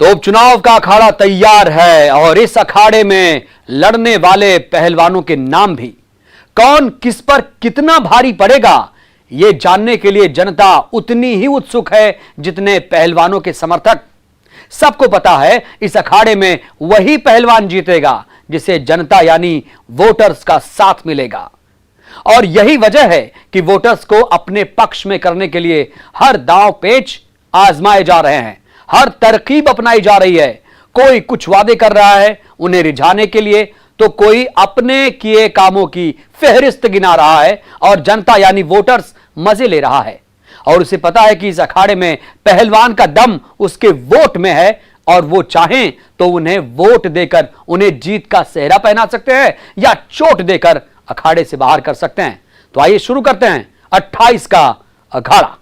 तो उपचुनाव का अखाड़ा तैयार है और इस अखाड़े में लड़ने वाले पहलवानों के नाम भी। कौन किस पर कितना भारी पड़ेगा यह जानने के लिए जनता उतनी ही उत्सुक है जितने पहलवानों के समर्थक। सबको पता है इस अखाड़े में वही पहलवान जीतेगा जिसे जनता यानी वोटर्स का साथ मिलेगा। और यही वजह है कि वोटर्स को अपने पक्ष में करने के लिए हर दांव पेच आजमाए जा रहे हैं, हर तरकीब अपनाई जा रही है। कोई कुछ वादे कर रहा है उन्हें रिझाने के लिए, तो कोई अपने किए कामों की फेहरिस्त गिना रहा है और जनता यानी वोटर्स मजे ले रहा है। और उसे पता है कि इस अखाड़े में पहलवान का दम उसके वोट में है और वो चाहें तो उन्हें वोट देकर उन्हें जीत का सेहरा पहना सकते हैं या चोट देकर अखाड़े से बाहर कर सकते हैं। तो आइए शुरू करते हैं 28 का अखाड़ा।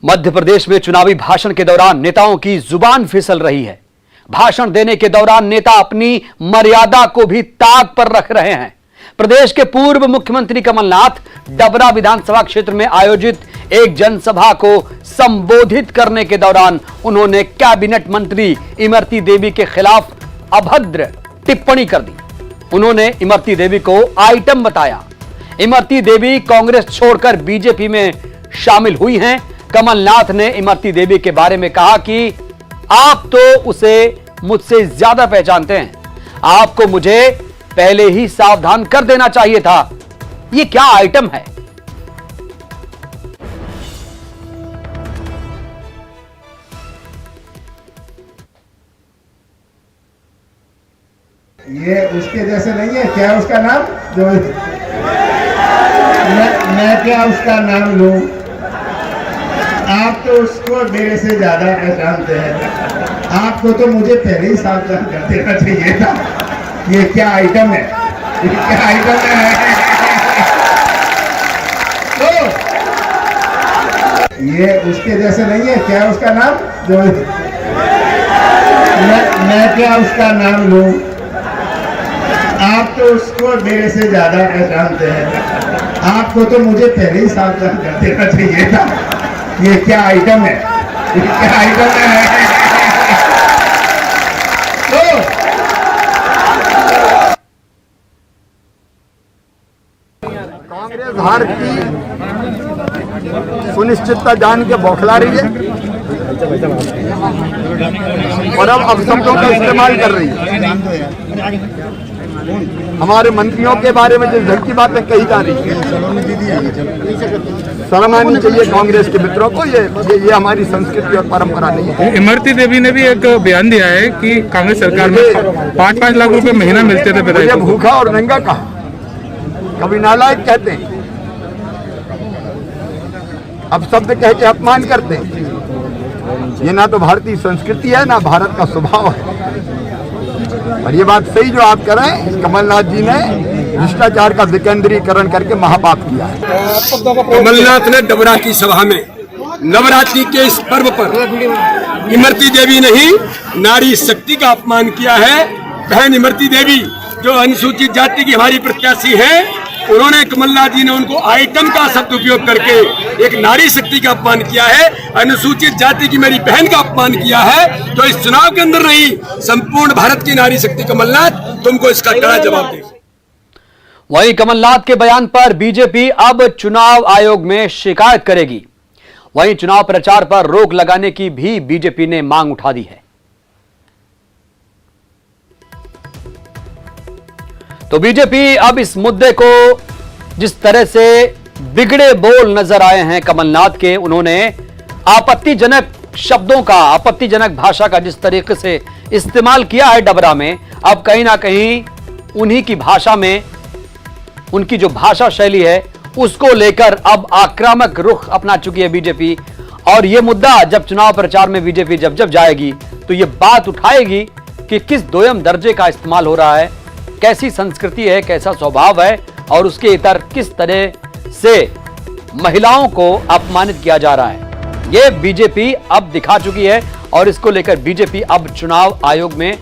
मध्य प्रदेश में चुनावी भाषण के दौरान नेताओं की जुबान फिसल रही है। भाषण देने के दौरान नेता अपनी मर्यादा को भी ताक पर रख रहे हैं। प्रदेश के पूर्व मुख्यमंत्री कमलनाथ डबरा विधानसभा क्षेत्र में आयोजित एक जनसभा को संबोधित करने के दौरान उन्होंने कैबिनेट मंत्री इमरती देवी के खिलाफ अभद्र टिप्पणी कर दी। उन्होंने इमरती देवी को आइटम बताया। इमरती देवी कांग्रेस छोड़कर बीजेपी में शामिल हुई हैं। कमलनाथ ने इमरती देवी के बारे में कहा कि आप तो उसे मुझसे ज्यादा पहचानते हैं, आपको मुझे पहले ही सावधान कर देना चाहिए था। यह क्या आइटम है? ये उसके जैसे नहीं है क्या? उसका नाम जो मैं क्या उसका नाम लूं? आप तो उसको मेरे से ज्यादा पहचानते हैं, आपको तो मुझे पहले ही सावधान कर देना चाहिए था। ये क्या आइटम है? ये क्या आइटम है? तो ये उसके जैसे नहीं है क्या? उसका नाम जो मैं क्या उसका नाम लूं? आप तो उसको मेरे से ज्यादा पहचानते हैं, आपको तो मुझे पहले ही सावधान कर देना चाहिए था। ये क्या आइटम है? ये क्या आइटम है? तो कांग्रेस हार की सुनिश्चितता जान के बौखला रही है और अब अपशब्दों का इस्तेमाल कर रही है। हमारे मंत्रियों के बारे में जिस ढंग की बातें कही जा रही है, शर्म आनी चाहिए कांग्रेस के मित्रों को। ये हमारी संस्कृति और परंपरा नहीं है। इमरती देवी ने भी एक बयान दिया है कि कांग्रेस सरकार में 5-5 लाख रुपए महीना मिलते थे विधायकों को। भूखा और नंगा कहा, कभी नालायक कहते हैं, अब शब्द कह के अपमान करते हैं। ये ना तो भारतीय संस्कृति है ना भारत का स्वभाव है। और ये बात सही जो आप कर रहे हैं, कमलनाथ जी ने भ्रष्टाचार का विकेंद्रीकरण करके महापाप किया है। कमलनाथ ने डबरा की सभा में नवरात्रि के इस पर्व पर इमरती देवी ने ही नारी शक्ति का अपमान किया है। बहन इमरती देवी जो अनुसूचित जाति की हमारी प्रत्याशी हैं, उन्होंने कमलनाथ जी ने उनको आइटम का शब्द उपयोग करके एक नारी शक्ति का अपमान किया है, अनुसूचित जाति की मेरी बहन का अपमान किया है। तो इस चुनाव के अंदर नहीं, संपूर्ण भारत की नारी शक्ति कमलनाथ, तुमको इसका कड़ा जवाब दे। वहीं कमलनाथ के बयान पर बीजेपी अब चुनाव आयोग में शिकायत करेगी। वहीं चुनाव प्रचार पर रोक लगाने की भी बीजेपी ने मांग उठा दी है। तो बीजेपी अब इस मुद्दे को जिस तरह से बिगड़े बोल नजर आए हैं कमलनाथ के, उन्होंने आपत्तिजनक शब्दों का, आपत्तिजनक भाषा का जिस तरीके से इस्तेमाल किया है डबरा में, अब कहीं ना कहीं उन्हीं की भाषा में, उनकी जो भाषा शैली है उसको लेकर अब आक्रामक रुख अपना चुकी है बीजेपी। और यह मुद्दा जब चुनाव प्रचार में बीजेपी जब जाएगी तो यह बात उठाएगी कि किस दोयम दर्जे का इस्तेमाल हो रहा है, कैसी संस्कृति है, कैसा स्वभाव है और उसके इतर किस तरह से महिलाओं को अपमानित किया जा रहा है। यह बीजेपी अब दिखा चुकी है और इसको लेकर बीजेपी अब चुनाव आयोग में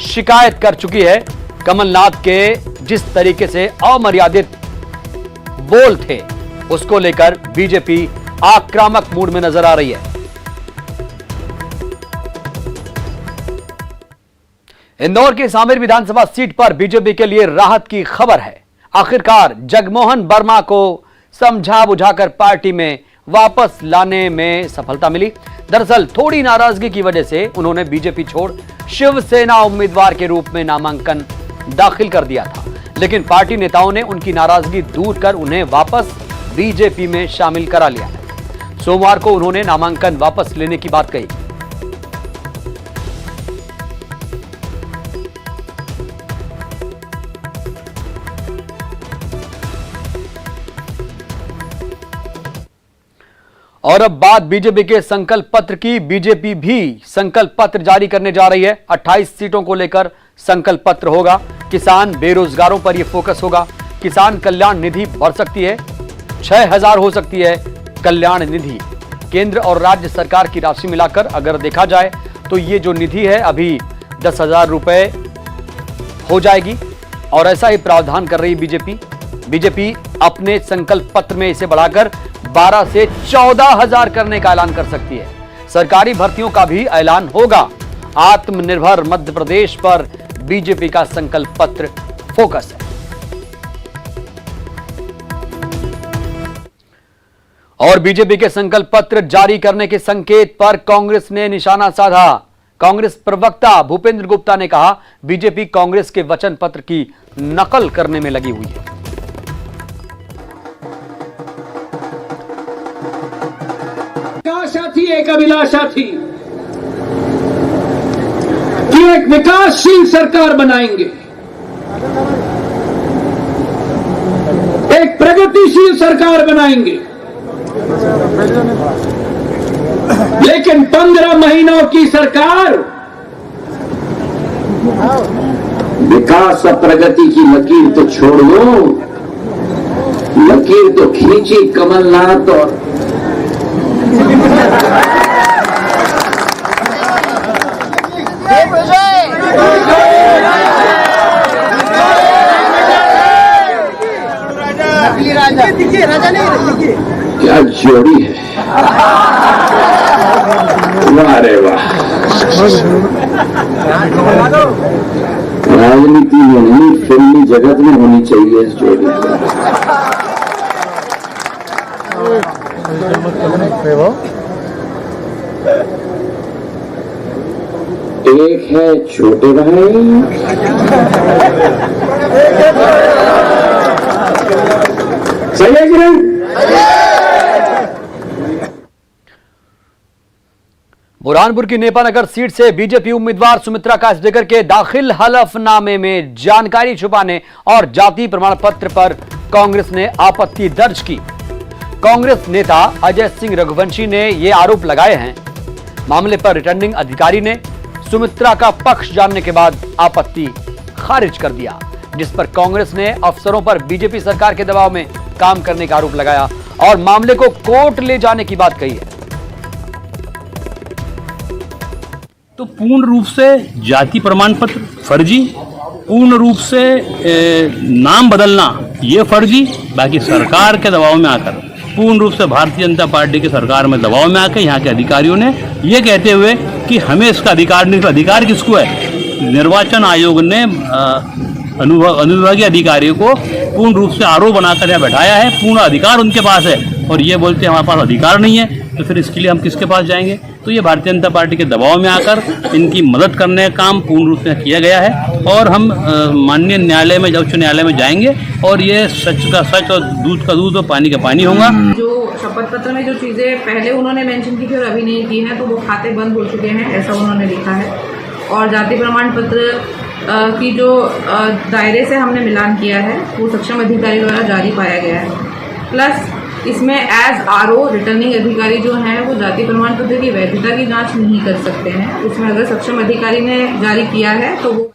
शिकायत कर चुकी है। कमलनाथ के जिस तरीके से अमर्यादित बोल थे, उसको लेकर बीजेपी आक्रामक मूड में नजर आ रही है। इंदौर की सामेर विधानसभा सीट पर बीजेपी के लिए राहत की खबर है। आखिरकार जगमोहन वर्मा को समझा बुझाकर पार्टी में वापस लाने में सफलता मिली। दरअसल थोड़ी नाराजगी की वजह से उन्होंने बीजेपी छोड़ शिवसेना उम्मीदवार के रूप में नामांकन दाखिल कर दिया था, लेकिन पार्टी नेताओं ने उनकी नाराजगी दूर कर उन्हें वापस बीजेपी में शामिल करा लिया है। सोमवार को उन्होंने नामांकन वापस लेने की बात कही। और अब बात बीजेपी के संकल्प पत्र की। बीजेपी भी संकल्प पत्र जारी करने जा रही है। 28 सीटों को लेकर संकल्प पत्र होगा। किसान बेरोजगारों पर यह फोकस होगा। किसान कल्याण निधि बढ़ सकती है, 6000 हो सकती है कल्याण निधि। केंद्र और राज्य सरकार की राशि मिलाकर अगर देखा जाए तो ये जो निधि है अभी 10,000 रुपए हो जाएगी और ऐसा ही प्रावधान कर रही बीजेपी। बीजेपी अपने संकल्प पत्र में इसे बढ़ाकर 12 से 14,000 करने का ऐलान कर सकती है। सरकारी भर्तियों का भी ऐलान होगा। आत्मनिर्भर मध्य प्रदेश पर बीजेपी का संकल्प पत्र फोकस है। और बीजेपी के संकल्प पत्र जारी करने के संकेत पर कांग्रेस ने निशाना साधा। कांग्रेस प्रवक्ता भूपेंद्र गुप्ता ने कहा, बीजेपी कांग्रेस के वचन पत्र की नकल करने में लगी हुई है। आशा थी, एक अभिलाषा थी कि एक विकासशील सरकार बनाएंगे, एक प्रगतिशील सरकार बनाएंगे। लेकिन 15 महीनों की सरकार विकास और प्रगति की लकीर तो छोड़ दो, लकीर तो खींची कमलनाथ और क्या जोड़ी है। वाह रे वाह, राजनीति में नहीं फिल्मी जगत में होनी चाहिए इस जोड़ी। एक है छोटे भाई, सही है कि नहीं? बुरहानपुर की नेपानगर सीट से बीजेपी उम्मीदवार सुमित्रा कासडेकर के दाखिल हलफनामे में जानकारी छुपाने और जाति प्रमाण पत्र पर कांग्रेस ने आपत्ति दर्ज की। कांग्रेस नेता अजय सिंह रघुवंशी ने यह आरोप लगाए हैं। मामले पर रिटर्निंग अधिकारी ने सुमित्रा का पक्ष जानने के बाद आपत्ति खारिज कर दिया, जिस पर कांग्रेस ने अफसरों पर बीजेपी सरकार के दबाव में काम करने का आरोप लगाया और मामले को कोर्ट ले जाने की बात कही है। तो पूर्ण रूप से जाति प्रमाण पत्र फर्जी, पूर्ण रूप से नाम बदलना ये फर्जी, बाकी सरकार के दबाव में आकर, पूर्ण रूप से भारतीय जनता पार्टी के सरकार में दबाव में आकर यहाँ के अधिकारियों ने ये कहते हुए कि हमें इसका अधिकार नहीं, अधिकार किसको है? निर्वाचन आयोग ने अनुविभागीय अधिकारियों को पूर्ण रूप से आरोप बनाकर यहाँ बैठाया है, पूर्ण अधिकार उनके पास है और ये बोलते हैं हमारे पास अधिकार नहीं है, तो फिर इसके लिए हम किसके पास जाएंगे? तो ये भारतीय जनता पार्टी के दबाव में आकर इनकी मदद करने का काम पूर्ण रूप से किया गया है और हम माननीय न्यायालय में, उच्च न्यायालय में जाएंगे और ये सच का सच और दूध का दूध और पानी का पानी होगा। जो शपथ पत्र में जो चीज़ें पहले उन्होंने मेंशन की थी और अभी नहीं की हैं, तो वो खाते बंद हो चुके हैं, ऐसा उन्होंने लिखा है। और जाति प्रमाण पत्र की जो दायरे से हमने मिलान किया है वो सक्षम अधिकारी द्वारा जारी पाया गया है। प्लस इसमें एज आरओ रिटर्निंग अधिकारी जो हैं वो जाति प्रमाण पत्र की वैधता की जांच नहीं कर सकते हैं। इसमें अगर सक्षम अधिकारी ने जारी किया है तो वो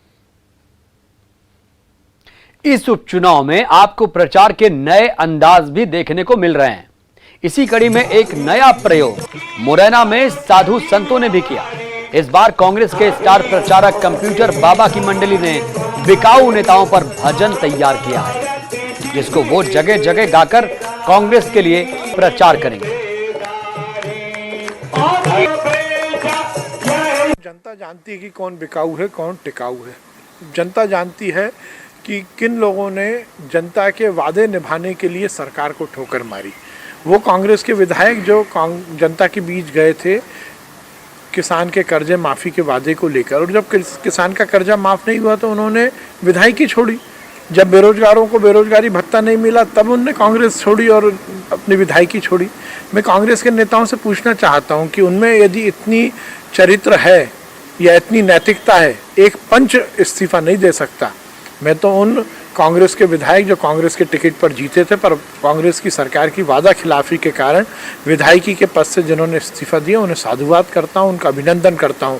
इस उपचुनाव में आपको प्रचार के नए अंदाज भी देखने को मिल रहे हैं। इसी कड़ी में एक नया प्रयोग मुरैना में साधु संतों ने भी किया। इस बार कांग्रेस के स्टार प्रचारक कंप्यूटर बाबा की मंडली ने बिकाऊ नेताओं पर भजन तैयार किया है। जिसको वो जगह जगह गाकर कांग्रेस के लिए प्रचार करेंगे। जनता जानती है कि कौन बिकाऊ है, कौन टिकाऊ है। जनता जानती है कि किन लोगों ने जनता के वादे निभाने के लिए सरकार को ठोकर मारी। वो कांग्रेस के विधायक जो जनता के बीच गए थे किसान के कर्जे माफ़ी के वादे को लेकर, और जब किसान का कर्जा माफ़ नहीं हुआ तो उन्होंने विधायकी छोड़ी। जब बेरोजगारों को बेरोजगारी भत्ता नहीं मिला तब उन्होंने कांग्रेस छोड़ी और अपनी विधायकी छोड़ी। मैं कांग्रेस के नेताओं से पूछना चाहता हूं कि उनमें यदि इतनी चरित्र है या इतनी नैतिकता है, एक पंच इस्तीफा नहीं दे सकता। मैं तो उन कांग्रेस के विधायक जो कांग्रेस के टिकट पर जीते थे पर कांग्रेस की सरकार की वादा खिलाफी के कारण विधायकी के पद से जिन्होंने इस्तीफा दिया उन्हें साधुवाद करता हूं, उनका अभिनंदन करता हूं।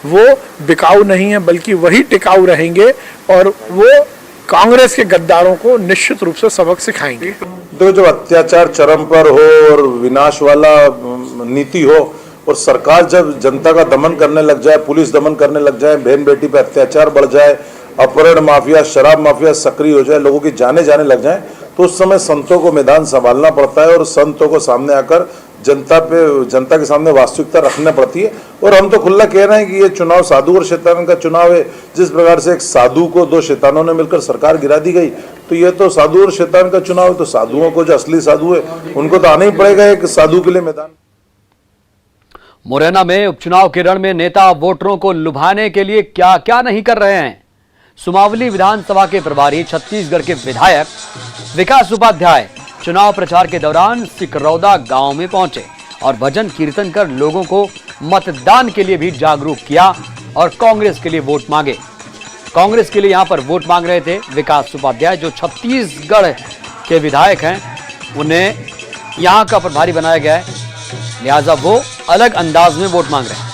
वो बिकाऊ नहीं है बल्कि वही टिकाऊ रहेंगे और वो कांग्रेस के गद्दारों को निश्चित रूप से सबक सिखाएंगे। तो जो अत्याचार चरम पर हो और विनाश वाला नीति हो और सरकार जब जनता का दमन करने लग जाए, पुलिस दमन करने लग जाए, बहन बेटी पे अत्याचार बढ़ जाए, अपहरण माफिया शराब माफिया सक्रिय हो जाए, लोगों की जाने जाने लग जाए, तो उस समय संतों को मैदान संभालना पड़ता है और संतों को सामने आकर जनता के सामने वास्तविकता रखना पड़ती है। और हम तो खुला कह रहे हैं कि ये चुनाव साधु और शैतान का चुनाव है। जिस प्रकार से एक साधु को दो शैतानों ने मिलकर सरकार गिरा दी गई, तो ये तो साधु और शैतान का चुनाव है। तो साधुओं को जो असली साधु है उनको तो आना ही पड़ेगा एक साधु के लिए मैदान। मुरैना में उपचुनाव के रण में नेता वोटरों को लुभाने के लिए क्या क्या नहीं कर रहे हैं। सुमावली विधानसभा के प्रभारी छत्तीसगढ़ के विधायक विकास उपाध्याय चुनाव प्रचार के दौरान सिकरौदा गांव में पहुंचे और भजन कीर्तन कर लोगों को मतदान के लिए भी जागरूक किया और कांग्रेस के लिए वोट मांगे। कांग्रेस के लिए यहां पर वोट मांग रहे थे विकास उपाध्याय जो छत्तीसगढ़ के विधायक हैं, उन्हें यहां का प्रभारी बनाया गया है, लिहाजा वो अलग अंदाज में वोट मांग रहे हैं।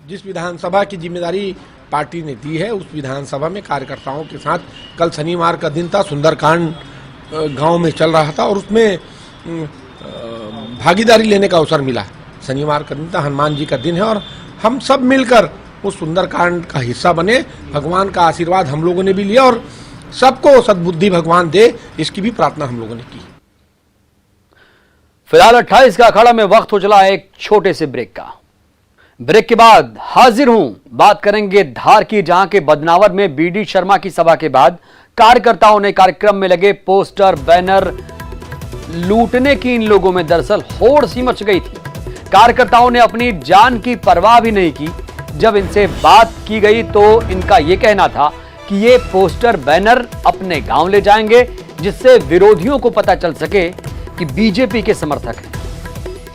जिस विधानसभा की जिम्मेदारी पार्टी ने दी है उस विधानसभा में कार्यकर्ताओं के साथ कल शनिवार का दिन था, सुंदरकांड गांव में चल रहा था और उसमें भागीदारी लेने का अवसर मिला। शनिवार का दिन था, हनुमान जी का दिन है और हम सब मिलकर उस सुंदरकांड का हिस्सा बने। भगवान का आशीर्वाद हम लोगों ने भी लिया और सबको सद्बुद्धि भगवान दे, इसकी भी प्रार्थना हम लोगों ने की। फिलहाल 28 का अखाड़ा में वक्त हो चला है एक छोटे से ब्रेक का। ब्रेक के बाद हाजिर हूं, बात करेंगे धार की, जहां के बदनावर में बीडी शर्मा की सभा के बाद कार्यकर्ताओं ने कार्यक्रम में लगे पोस्टर बैनर लूटने की इन लोगों में दरअसल होड़ सी मच गई थी। कार्यकर्ताओं ने अपनी जान की परवाह भी नहीं की। जब इनसे बात की गई तो इनका यह कहना था कि ये पोस्टर बैनर अपने गांव ले जाएंगे जिससे विरोधियों को पता चल सके कि बीजेपी के समर्थक हैं।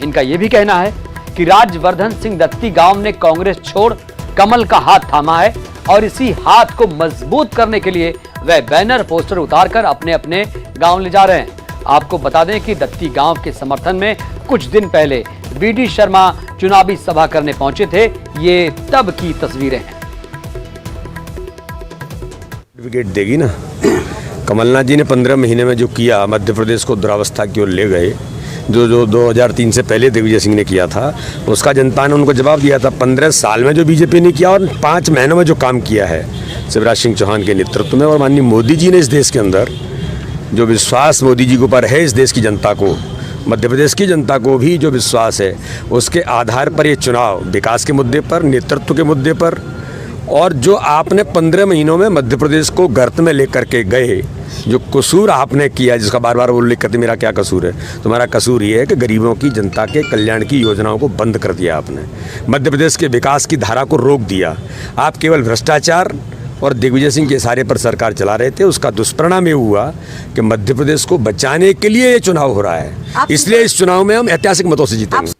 इनका यह भी कहना है कि राजवर्धन सिंह दत्ती गांव ने कांग्रेस छोड़ कमल का हाथ थामा है और इसी हाथ को मजबूत करने के लिए वह बैनर पोस्टर उतारकर अपने अपने गांव ले जा रहे हैं। आपको बता दें कि दत्ती गांव के समर्थन में कुछ दिन पहले बीडी शर्मा चुनावी सभा करने पहुंचे थे। ये तब की तस्वीरें हैं। सर्टिफिकेट देगी ना। कमलनाथ जी ने 15 महीने में जो किया, मध्य प्रदेश को दुरावस्था की ओर ले गए, जो 2003 से पहले दिग्विजय सिंह ने किया था, उसका जनता ने उनको जवाब दिया था। 15 साल में जो बीजेपी ने किया और 5 महीनों में जो काम किया है शिवराज सिंह चौहान के नेतृत्व में, और माननीय मोदी जी ने इस देश के अंदर जो विश्वास मोदी जी के ऊपर है, इस देश की जनता को, मध्य प्रदेश की जनता को भी जो विश्वास है, उसके आधार पर ये चुनाव विकास के मुद्दे पर, नेतृत्व के मुद्दे पर, और जो आपने 15 महीनों में मध्य प्रदेश को गर्त में लेकर के गए, जो कसूर आपने किया, जिसका बार बार उल्लेख करते मेरा क्या कसूर है, तुम्हारा कसूर ये है कि गरीबों की, जनता के कल्याण की योजनाओं को बंद कर दिया आपने, मध्य प्रदेश के विकास की धारा को रोक दिया। आप केवल भ्रष्टाचार और दिग्विजय सिंह के इशारे पर सरकार चला रहे थे। उसका दुष्परिणाम ये हुआ कि मध्य प्रदेश को बचाने के लिए ये चुनाव हो रहा है, इसलिए इस चुनाव में हम ऐतिहासिक मतों से जीतेंगे।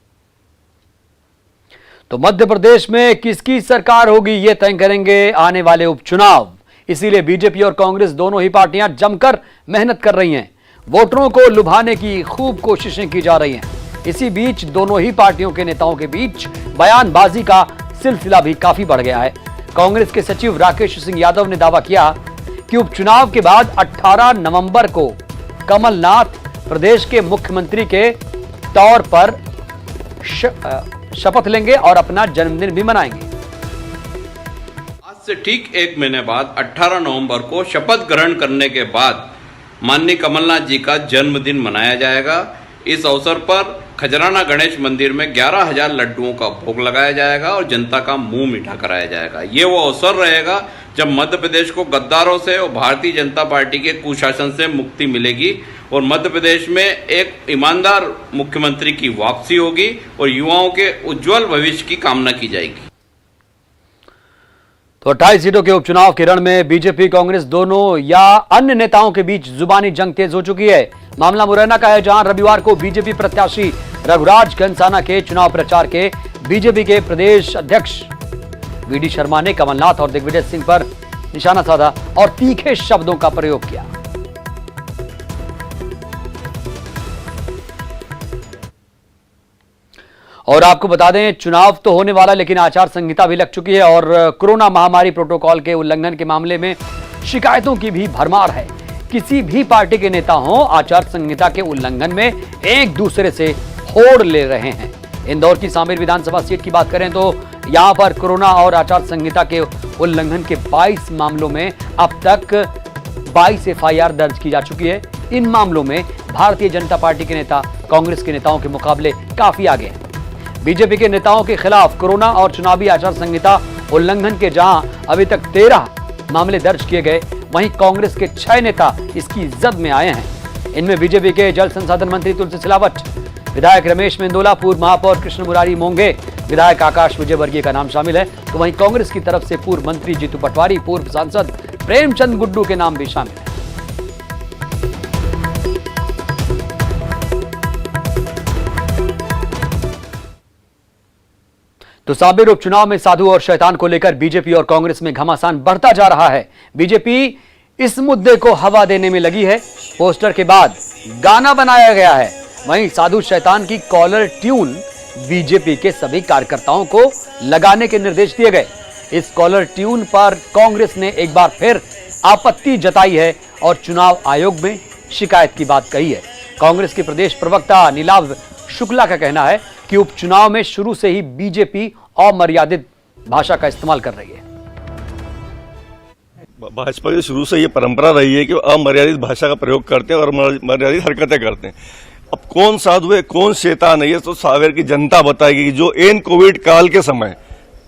तो मध्य प्रदेश में किसकी सरकार होगी ये तय करेंगे आने वाले उपचुनाव। इसीलिए बीजेपी और कांग्रेस दोनों ही पार्टियां जमकर मेहनत कर रही हैं। वोटरों को लुभाने की खूब कोशिशें की जा रही हैं। इसी बीच दोनों ही पार्टियों के नेताओं के बीच बयानबाजी का सिलसिला भी काफी बढ़ गया है। कांग्रेस के सचिव राकेश सिंह यादव ने दावा किया कि उपचुनाव के बाद 18 नवंबर को कमलनाथ प्रदेश के मुख्यमंत्री के तौर पर शपथ लेंगे और अपना जन्मदिन भी मनाएंगे। से ठीक एक महीने बाद 18 नवंबर को शपथ ग्रहण करने के बाद माननीय कमलनाथ जी का जन्मदिन मनाया जाएगा। इस अवसर पर खजराना गणेश मंदिर में 11,000 लड्डुओं का भोग लगाया जाएगा और जनता का मुंह मीठा कराया जाएगा। ये वो अवसर रहेगा जब मध्य प्रदेश को गद्दारों से और भारतीय जनता पार्टी के कुशासन से मुक्ति मिलेगी और मध्य प्रदेश में एक ईमानदार मुख्यमंत्री की वापसी होगी और युवाओं के उज्जवल भविष्य की कामना की जाएगी। तो 28 सीटों के उपचुनाव के रण में बीजेपी कांग्रेस दोनों या अन्य नेताओं के बीच जुबानी जंग तेज हो चुकी है। मामला मुरैना का है, जहां रविवार को बीजेपी प्रत्याशी रघुराज कंसाना के चुनाव प्रचार के बीजेपी के प्रदेश अध्यक्ष वीडी शर्मा ने कमलनाथ और दिग्विजय सिंह पर निशाना साधा और तीखे शब्दों का प्रयोग किया। और आपको बता दें, चुनाव तो होने वाला, लेकिन आचार संहिता भी लग चुकी है और कोरोना महामारी प्रोटोकॉल के उल्लंघन के मामले में शिकायतों की भी भरमार है। किसी भी पार्टी के नेता हों, आचार संहिता के उल्लंघन में एक दूसरे से होड़ ले रहे हैं। इंदौर की सांवेर विधानसभा सीट की बात करें तो यहां पर कोरोना और आचार संहिता के उल्लंघन के 22 मामलों में अब तक 22 FIR दर्ज की जा चुकी है। इन मामलों में भारतीय जनता पार्टी के नेता कांग्रेस के नेताओं के मुकाबले काफी आगे हैं। बीजेपी के नेताओं के खिलाफ कोरोना और चुनावी आचार संहिता उल्लंघन के जहां अभी तक 13 मामले दर्ज किए गए, वहीं कांग्रेस के 6 नेता इसकी जद में आए हैं। इनमें बीजेपी के जल संसाधन मंत्री तुलसी सिलावट, विधायक रमेश मेंदोला, पूर्व महापौर कृष्ण मुरारी मोंगे, विधायक आकाश विजयवर्गीय का नाम शामिल है। तो वहीं कांग्रेस की तरफ से पूर्व मंत्री जीतू पटवारी, पूर्व सांसद प्रेमचंद गुड्डू के नाम भी शामिल है। तो सांवेर उपचुनाव में साधु और शैतान को लेकर बीजेपी और कांग्रेस में घमासान बढ़ता जा रहा है। बीजेपी इस मुद्दे को हवा देने में लगी है। पोस्टर के बाद गाना बनाया गया है। वहीं साधु शैतान की कॉलर ट्यून बीजेपी के सभी कार्यकर्ताओं को लगाने के निर्देश दिए गए। इस कॉलर ट्यून पर कांग्रेस ने एक बार फिर आपत्ति जताई है और चुनाव आयोग में शिकायत की बात कही है। कांग्रेस के प्रदेश प्रवक्ता नीलाभ शुक्ला का कहना है कि उपचुनाव में शुरू से ही बीजेपी अमर्यादित भाषा का इस्तेमाल कर रही है। भाजपा की शुरू से ये परंपरा रही है कि अमर्यादित भाषा का प्रयोग करते हैं और अमर्यादित हरकतें करते हैं। अब कौन साधु है, कौन शैतान है, ये तो सांवेर की जनता बताएगी। जो एन कोविड काल के समय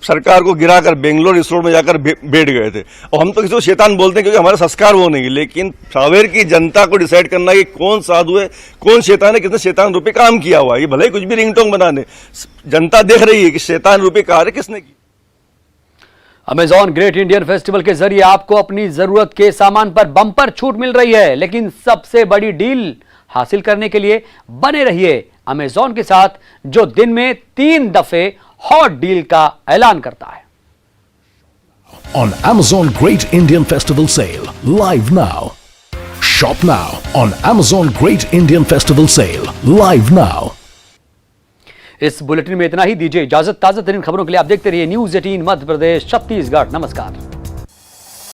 सरकार को गिराकर बेंगलोर रिसोर्ट में जाकर बैठ गए थे, और हम तो किसी को शैतान बोलते हैं क्योंकि हमारा संस्कार वो नहीं, लेकिन सांवेर की जनता को डिसाइड करना है कि कौन साधु है, कौन शैतान है, किसने शैतान रूपी काम किया हुआ है। ये भले ही कुछ भी रिंगटोन बना दे, जनता देख रही है कि शैतान रूपी कार्य किसने किया। अमेजॉन ग्रेट इंडियन फेस्टिवल के जरिए आपको अपनी जरूरत के सामान पर बम्पर छूट मिल रही है, लेकिन सबसे बड़ी डील हासिल करने के लिए बने रहिए अमेजॉन के साथ, जो दिन में 3 दफे हॉट डील का ऐलान करता है। On Amazon Great Indian Festival Sale, live now. Shop now on Amazon Great Indian Festival Sale, live now. इस बुलेटिन में इतना ही। दीजिए इजाजत। ताजा तरीन खबरों के लिए आप देखते रहिए News 18 मध्य प्रदेश छत्तीसगढ़। नमस्कार।